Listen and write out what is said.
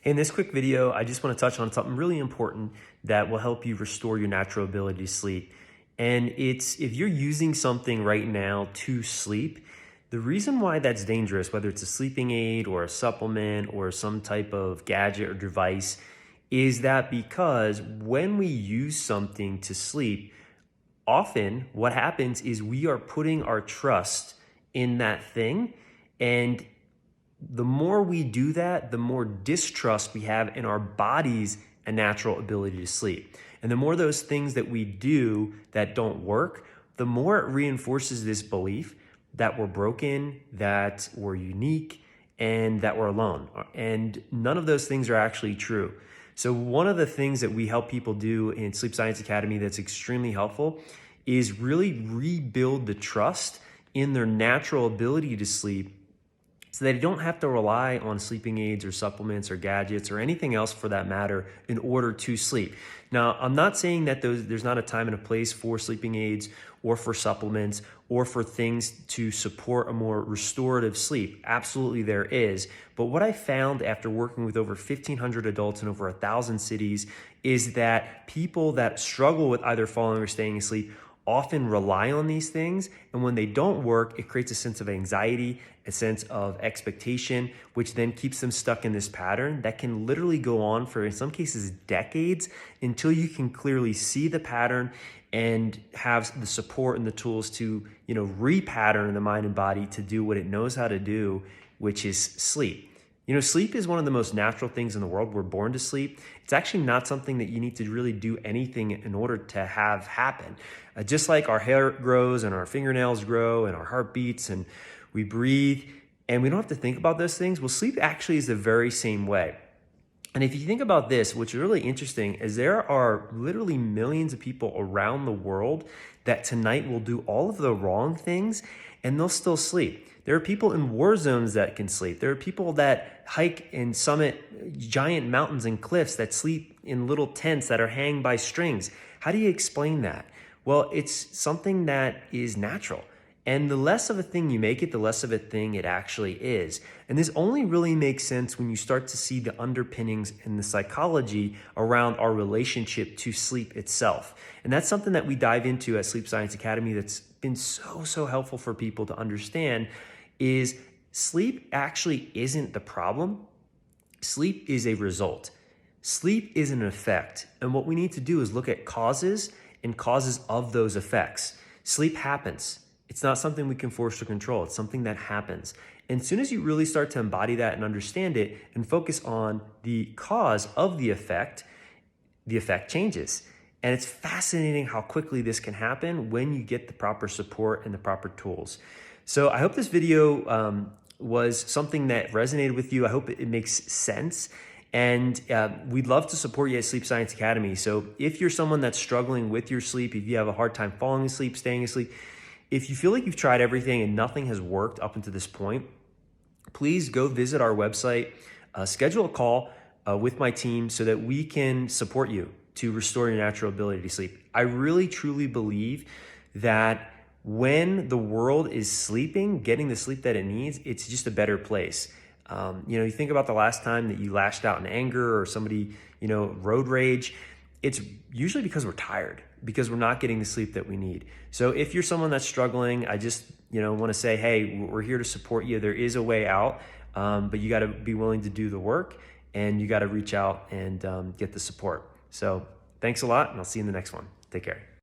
In this quick video, I just want to touch on something really important that will help you restore your natural ability to sleep. And it's if you're using something right now to sleep, the reason why that's dangerous, whether it's a sleeping aid or a supplement or some type of gadget or device, is that because when we use something to sleep, often what happens is we are putting our trust in that thing. And the more we do that, the more distrust we have in our body's a natural ability to sleep. And the more those things that we do that don't work, the more it reinforces this belief that we're broken, that we're unique, and that we're alone. And none of those things are actually true. So one of the things that we help people do in Sleep Science Academy that's extremely helpful is really rebuild the trust in their natural ability to sleep, so they don't have to rely on sleeping aids or supplements or gadgets or anything else for that matter in order to sleep. Now, I'm not saying that there's not a time and a place for sleeping aids or for supplements or for things to support a more restorative sleep. Absolutely there is. But what I found after working with over 1,500 adults in over 1,000 cities is that people that struggle with either falling or staying asleep often rely on these things, and when they don't work, it creates a sense of anxiety, a sense of expectation, which then keeps them stuck in this pattern that can literally go on for, in some cases, decades, until you can clearly see the pattern and have the support and the tools to, repattern the mind and body to do what it knows how to do, which is sleep. Sleep is one of the most natural things in the world. We're born to sleep. It's actually not something that you need to really do anything in order to have happen. Just like our hair grows and our fingernails grow and our heart beats and we breathe and we don't have to think about those things. Well, sleep actually is the very same way. And if you think about this, what's really interesting is there are literally millions of people around the world that tonight will do all of the wrong things and they'll still sleep. There are people in war zones that can sleep. There are people that hike and summit giant mountains and cliffs that sleep in little tents that are hanging by strings. How do you explain that? Well, it's something that is natural. And the less of a thing you make it, the less of a thing it actually is. And this only really makes sense when you start to see the underpinnings and the psychology around our relationship to sleep itself. And that's something that we dive into at Sleep Science Academy that's been so helpful for people to understand is sleep actually isn't the problem. Sleep is a result. Sleep is an effect. And what we need to do is look at causes and causes of those effects. Sleep happens. It's not something we can force or control. It's something that happens. And as soon as you really start to embody that and understand it and focus on the cause of the effect changes. And it's fascinating how quickly this can happen when you get the proper support and the proper tools. So I hope this video was something that resonated with you. I hope it makes sense. And we'd love to support you at Sleep Science Academy. So if you're someone that's struggling with your sleep, if you have a hard time falling asleep, staying asleep, if you feel like you've tried everything and nothing has worked up until this point, please go visit our website, schedule a call with my team so that we can support you to restore your natural ability to sleep. I really, truly believe that when the world is sleeping, getting the sleep that it needs, it's just a better place. You think about the last time that you lashed out in anger or somebody, road rage. It's usually because we're tired, because we're not getting the sleep that we need. So if you're someone that's struggling, I just, want to say, hey, we're here to support you. There is a way out, but you got to be willing to do the work and you got to reach out and get the support. So thanks a lot, and I'll see you in the next one. Take care.